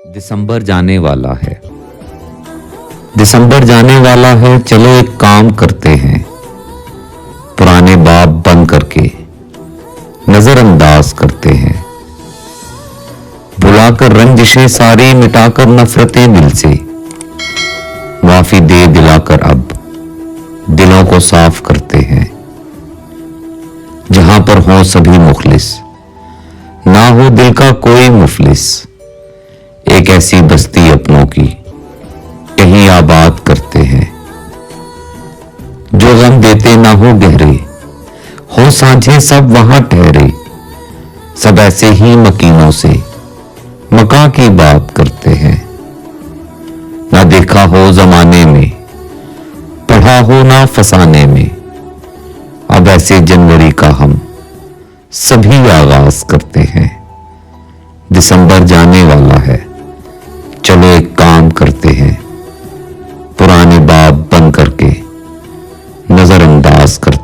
दिसंबर जाने वाला है। दिसंबर जाने वाला है, चलो एक काम करते हैं। पुराने बाब बंद करके नजरअंदाज करते हैं। भुलाकर रंजिशें सारी, मिटाकर नफरतें दिल से। माफी दे दिलाकर अब दिलों को साफ करते हैं। जहां पर हो सभी मुखलिस, ना हो दिल का कोई मुफलिस। एक ऐसी बस्ती अपनों की कहीं आबाद करते हैं। जो गम देते ना हो गहरे, हो सांझे सब वहां ठहरे। सब ऐसे ही मकीनों से मकां की बात करते हैं। ना देखा हो जमाने में, पढ़ा हो ना फसाने में। अब ऐसे जनवरी का हम सभी आगाज करते हैं। दिसंबर जाने वाला है, चलो एक काम करते हैं। पुराने बाब बंद करके नजरअंदाज करते